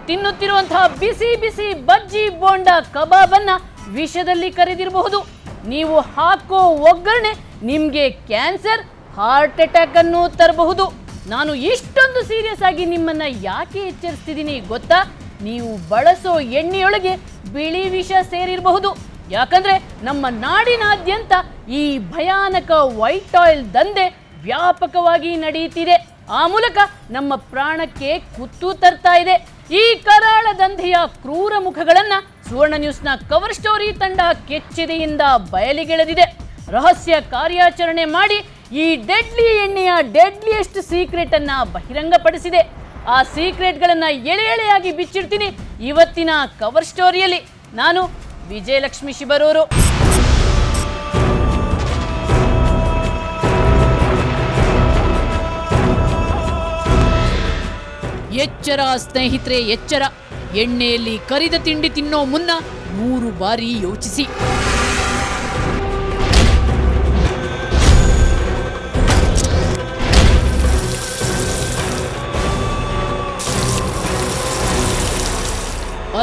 ತಿನ್ನುತ್ತಿರುವಂತಹ ಬಿಸಿ ಬಿಸಿ ಬಜ್ಜಿ ಬೋಂಡ ಕಬಾಬನ್ನ ವಿಷದಲ್ಲಿ ಕರೆದಿರಬಹುದು. ನೀವು ಹಾಕೋ ಒಗ್ಗರಣೆ ನಿಮಗೆ ಕ್ಯಾನ್ಸರ್, ಹಾರ್ಟ್ ಅಟ್ಯಾಕ್ ಅನ್ನು ತರಬಹುದು. ನಾನು ಇಷ್ಟೊಂದು ಸೀರಿಯಸ್ ಆಗಿ ನಿಮ್ಮನ್ನ ಯಾಕೆ ಎಚ್ಚರಿಸ್ತಿದ್ದೀನಿ ಗೊತ್ತಾ? ನೀವು ಬಳಸೋ ಎಣ್ಣೆಯೊಳಗೆ ಬಿಳಿ ವಿಷ ಸೇರಿರಬಹುದು. ಯಾಕಂದ್ರೆ ನಮ್ಮ ನಾಡಿನಾದ್ಯಂತ ಈ ಭಯಾನಕ ವೈಟ್ ಆಯಿಲ್ ದಂಧೆ ವ್ಯಾಪಕವಾಗಿ ನಡೆಯುತ್ತಿದೆ. ಆ ಮೂಲಕ ನಮ್ಮ ಪ್ರಾಣಕ್ಕೆ ಕುತ್ತು ತರ್ತಾ ಇದೆ. ಈ ಕರಾಳ ದಂಧೆಯ ಕ್ರೂರ ಮುಖಗಳನ್ನ ಸುವರ್ಣ ನ್ಯೂಸ್ನ ಕವರ್ ಸ್ಟೋರಿ ತಂಡ ಕೆಚ್ಚೆದೆಯಿಂದ ಬಯಲಿಗೆಳೆದಿದೆ. ರಹಸ್ಯ ಕಾರ್ಯಾಚರಣೆ ಮಾಡಿ ಈ ಡೆಡ್ಲಿ ಎಣ್ಣೆಯ ಡೆಡ್ಲಿಯೆಸ್ಟ್ ಸೀಕ್ರೆಟ್ ಅನ್ನ ಬಹಿರಂಗಪಡಿಸಿದೆ. ಆ ಸೀಕ್ರೆಟ್ಗಳನ್ನ ಎಳೆ ಎಳೆಯಾಗಿ ಬಿಚ್ಚಿಡ್ತೀನಿ ಇವತ್ತಿನ ಕವರ್ ಸ್ಟೋರಿಯಲ್ಲಿ. ನಾನು ವಿಜಯಲಕ್ಷ್ಮಿ ಶಿಬರೂರು. ಎಚ್ಚರ ಸ್ನೇಹಿತರೆ, ಎಚ್ಚರ. ಎಣ್ಣೆಯಲ್ಲಿ ಕರಿದ ತಿಂಡಿ ತಿನ್ನೋ ಮುನ್ನ 3 ಬಾರಿ ಯೋಚಿಸಿ.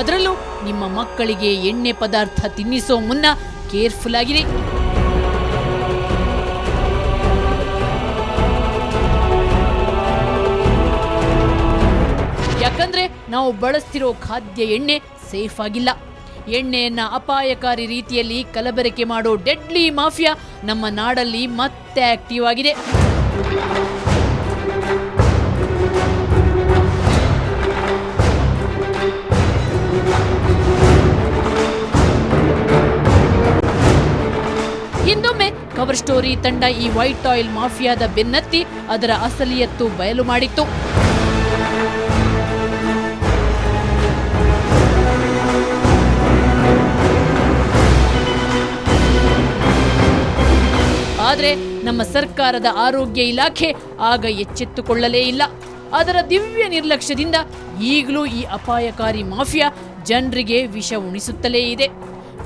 ಅದರಲ್ಲೂ ನಿಮ್ಮ ಮಕ್ಕಳಿಗೆ ಎಣ್ಣೆ ಪದಾರ್ಥ ತಿನ್ನಿಸೋ ಮುನ್ನ ಕೇರ್ಫುಲ್ ಆಗಿರಿ. ಯಾಕಂದ್ರೆ ನಾವು ಬಳಸ್ತಿರೋ ಖಾದ್ಯ ಎಣ್ಣೆ ಸೇಫ್ ಆಗಿಲ್ಲ. ಎಣ್ಣೆಯನ್ನ ಅಪಾಯಕಾರಿ ರೀತಿಯಲ್ಲಿ ಕಲಬೆರಕೆ ಮಾಡೋ ಡೆಡ್ಲಿ ಮಾಫಿಯಾ ನಮ್ಮ ನಾಡಲ್ಲಿ ಮತ್ತೆ ಆಕ್ಟಿವ್ ಆಗಿದೆ. ಹಿಂದೊಮ್ಮೆ ಕವರ್ ಸ್ಟೋರಿ ತಂಡ ಈ ವೈಟ್ ಆಯಿಲ್ ಮಾಫಿಯಾದ ಬೆನ್ನತ್ತಿ ಅದರ ಅಸಲಿಯತ್ತು ಬಯಲು ಮಾಡಿತ್ತು. ಆದರೆ ನಮ್ಮ ಸರ್ಕಾರದ ಆರೋಗ್ಯ ಇಲಾಖೆ ಆಗ ಎಚ್ಚೆತ್ತುಕೊಳ್ಳಲೇ ಇಲ್ಲ. ಅದರ ದಿವ್ಯ ನಿರ್ಲಕ್ಷ್ಯದಿಂದ ಈಗಲೂ ಈ ಅಪಾಯಕಾರಿ ಮಾಫಿಯಾ ಜನರಿಗೆ ವಿಷ ಉಣಿಸುತ್ತಲೇ ಇದೆ.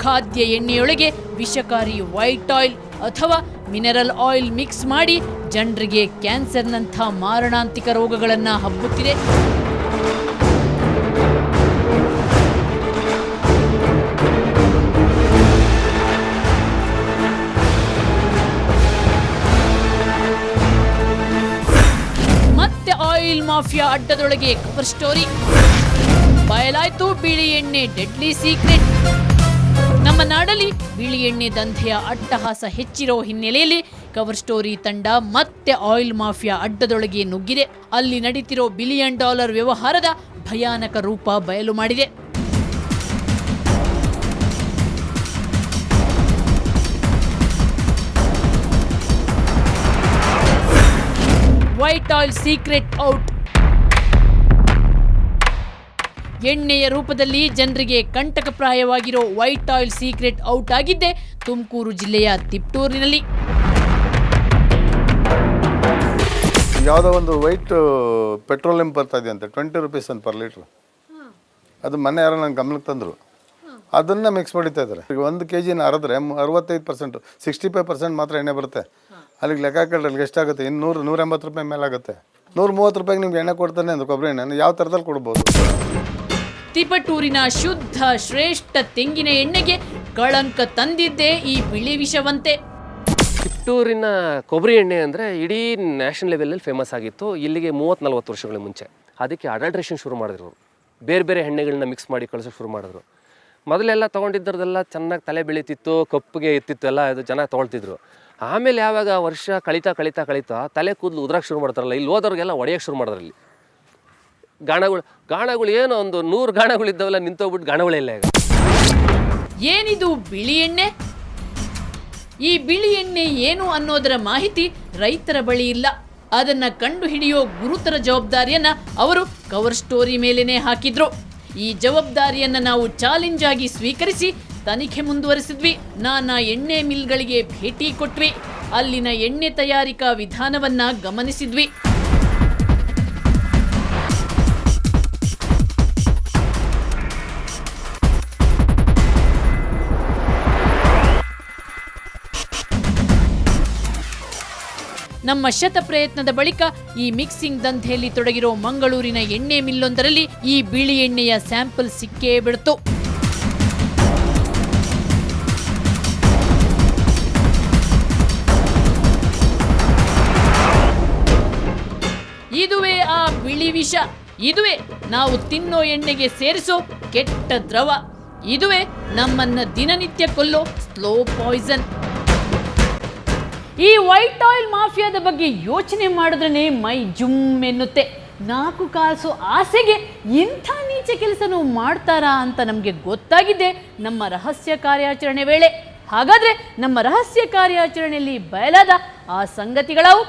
ಖಾದ್ಯ ಎಣ್ಣೆಯೊಳಗೆ ವಿಷಕಾರಿ ವೈಟ್ ಆಯಿಲ್ ಅಥವಾ ಮಿನರಲ್ ಆಯಿಲ್ ಮಿಕ್ಸ್ ಮಾಡಿ ಜನರಿಗೆ ಕ್ಯಾನ್ಸರ್ನಂಥ ಮಾರಣಾಂತಿಕ ರೋಗಗಳನ್ನು ಹಬ್ಬುತ್ತಿದೆ. ಮತ್ತೆ ಆಯಿಲ್ ಮಾಫಿಯಾ ಅಡ್ಡದೊಳಗೆ ಕವರ್ ಸ್ಟೋರಿ. ಬಯಲಾಯ್ತು ಬಿಳಿ ಎಣ್ಣೆ ಡೆಡ್ಲಿ ಸೀಕ್ರೆಟ್. ನಮ್ಮ ನಾಡಲ್ಲಿ ಬಿಳಿ ಎಣ್ಣೆ ದಂಧೆಯ ಅಟ್ಟಹಾಸ ಹೆಚ್ಚಿರೋ ಹಿನ್ನೆಲೆಯಲ್ಲಿ ಕವರ್ ಸ್ಟೋರಿ ತಂಡ ಮತ್ತೆ ಆಯಿಲ್ ಮಾಫಿಯಾ ಅಡ್ಡದೊಳಗೆ ನುಗ್ಗಿದೆ. ಅಲ್ಲಿ ನಡೀತಿರೋ $1 ಬಿಲಿಯನ್ ವ್ಯವಹಾರದ ಭಯಾನಕ ರೂಪ ಬಯಲು ಮಾಡಿದೆ. White oil secret out. ಎಣ್ಣೆಯ ರೂಪದಲ್ಲಿ ಜನರಿಗೆ ಕಂಟಕಪ್ರಾಯವಾಗಿರೋ ವೈಟ್ ಆಯಿಲ್ ಸೀಕ್ರೆಟ್ ಔಟ್ ಆಗಿದ್ದೆ ತುಮಕೂರು ಜಿಲ್ಲೆಯ ತಿಪ್ಟೂರಿನಲ್ಲಿ. ಯಾವುದೋ ಒಂದು ವೈಟ್ ಪೆಟ್ರೋಲಿಯಂ ಬರ್ತಾ ಇದೆ ಅಂತೆ, 20 ರೂಪೀಸ್ ಅಂತ ಪರ್ ಲೀಟ್ರ್. ಅದು ಮೊನ್ನೆ ಯಾರೋ ನನ್ನ ಗಮನಕ್ಕೆ ತಂದರು. ಅದನ್ನು ಮಿಕ್ಸ್ ಮಾಡಿತಾ ಇದ್ದಾರೆ. ಈಗ 1 kg ಅರಿದ್ರೆ 65%, 65% ಮಾತ್ರ ಎಣ್ಣೆ ಬರುತ್ತೆ. ಅಲ್ಲಿಗೆ ಲೆಕ್ಕ ಹಾಕಿದ್ರೆ ಅಲ್ಲಿಗೆ ಎಷ್ಟಾಗುತ್ತೆ? 180 ರೂಪಾಯಿ ಮೇಲೆ ಆಗುತ್ತೆ. 130 ರೂಪಾಯಿಗೆ ನಿಮ್ಗೆ ಎಣ್ಣೆ ಕೊಡ್ತಾನೆ ಅಂದ್ರೆ ಕೊಬ್ಬರಿ ಎಣ್ಣೆ ಯಾವ ಥರದಲ್ಲಿ ಕೊಡ್ಬೋದು? ತಿಪಟೂರಿನ ಶುದ್ಧ ಶ್ರೇಷ್ಠ ತೆಂಗಿನ ಎಣ್ಣೆಗೆ ಕಳಂಕ ತಂದಿದ್ದೇ ಈ ಬಿಳಿ ವಿಷವಂತೆ. ತಿಪಟೂರಿನ ಕೊಬ್ಬರಿ ಎಣ್ಣೆ ಅಂದರೆ ಇಡೀ ನ್ಯಾಷನಲ್ ಲೆವೆಲಲ್ಲಿ ಫೇಮಸ್ ಆಗಿತ್ತು. ಇಲ್ಲಿಗೆ 30-40 ವರ್ಷಗಳ ಮುಂಚೆ ಅದಕ್ಕೆ ಅಡಲ್ಟ್ರೇಷನ್ ಶುರು ಮಾಡಿದ್ರು. ಬೇರೆ ಬೇರೆ ಎಣ್ಣೆಗಳನ್ನ ಮಿಕ್ಸ್ ಮಾಡಿ ಕಳಿಸೋಕೆ ಶುರು ಮಾಡಿದ್ರು. ಮೊದಲೆಲ್ಲ ತೊಗೊಂಡಿದ್ದರದೆಲ್ಲ ಚೆನ್ನಾಗಿ ತಲೆ ಬೆಳೀತಿತ್ತು, ಕಪ್ಪಗೆ ಇತ್ತಿತ್ತು, ಎಲ್ಲ ಇದು ಜನ ತೊಗೊಳ್ತಿದ್ರು. ಆಮೇಲೆ ಯಾವಾಗ ವರ್ಷ ಕಳೀತಾ ತಲೆ ಕೂದಲು ಉದ್ರಕ್ಕೆ ಶುರು ಮಾಡ್ತಾರಲ್ಲ, ಇಲ್ಲಿ ಹೋದವ್ರಿಗೆಲ್ಲ ಹೊಡೆಯೋಕ್ಕೆ ಶುರು ಮಾಡಿದ್ರು. ಇಲ್ಲಿ ಗಾಣಗಳು ಏನೋ ಒಂದು 100 ಗಾಣಗಳಿದ್ದಾವಲ್ಲ, ನಿಂತೋಗ್ಬಿಟ್ಟು ಗಾಣಗಳಿಲ್ಲ ಈಗ. ಏನಿದು ಬಿಳಿ ಎಣ್ಣೆ? ಈ ಬಿಳಿ ಎಣ್ಣೆ ಏನು ಅನ್ನೋದರ ಮಾಹಿತಿ ರೈತರ ಬಳಿ ಇಲ್ಲ. ಅದನ್ನ ಕಂಡು ಹಿಡಿಯೋ ಗುರುತರ ಜವಾಬ್ದಾರಿಯನ್ನ ಅವರು ಕವರ್ ಸ್ಟೋರಿ ಮೇಲೇನೆ ಹಾಕಿದ್ರು. ಈ ಜವಾಬ್ದಾರಿಯನ್ನ ನಾವು ಚಾಲೆಂಜ್ ಆಗಿ ಸ್ವೀಕರಿಸಿ ತನಿಖೆ ಮುಂದುವರಿಸಿದ್ವಿ. ನಾನಾ ಎಣ್ಣೆ ಮಿಲ್ಗಳಿಗೆ ಭೇಟಿ ಕೊಟ್ವಿ. ಅಲ್ಲಿನ ಎಣ್ಣೆ ತಯಾರಿಕಾ ವಿಧಾನವನ್ನ ಗಮನಿಸಿದ್ವಿ. ನಮ್ಮ ಶತ ಪ್ರಯತ್ನದ ಬಳಿಕ ಈ ಮಿಕ್ಸಿಂಗ್ ದಂಧೆಯಲ್ಲಿ ತೊಡಗಿರೋ ಮಂಗಳೂರಿನ ಎಣ್ಣೆ ಮಿಲ್ಲೊಂದರಲ್ಲಿ ಈ ಬಿಳಿ ಎಣ್ಣೆಯ ಸ್ಯಾಂಪಲ್ ಸಿಕ್ಕೇ ಬಿಡ್ತು. ಇದುವೇ ಆ ಬಿಳಿ ವಿಷ, ಇದುವೇ ನಾವು ತಿನ್ನೋ ಎಣ್ಣೆಗೆ ಸೇರಿಸೋ ಕೆಟ್ಟ ದ್ರವ, ಇದುವೇ ನಮ್ಮನ್ನ ದಿನನಿತ್ಯ ಕೊಲ್ಲೋ ಸ್ಲೋ ಪಾಯ್ಸನ್. ಈ ವೈಟ್ ಆಯಿಲ್ ಮಾಫಿಯಾದ ಬಗ್ಗೆ ಯೋಚನೆ ಮಾಡಿದ್ರೆ ಮೈ ಜುಮ್ ಎನ್ನುತ್ತೆ. 4 ಕಾಸು ಆಸೆಗೆ ಇಂಥ ನೀಚ ಕೆಲಸನೂ ಮಾಡ್ತಾರಾ ಅಂತ ನಮಗೆ ಗೊತ್ತಾಗಿದೆ ನಮ್ಮ ರಹಸ್ಯ ಕಾರ್ಯಾಚರಣೆ ವೇಳೆ. ಹಾಗಾದ್ರೆ ನಮ್ಮ ರಹಸ್ಯ ಕಾರ್ಯಾಚರಣೆಯಲ್ಲಿ ಬಯಲಾದ ಆ ಸಂಗತಿಗಳವು.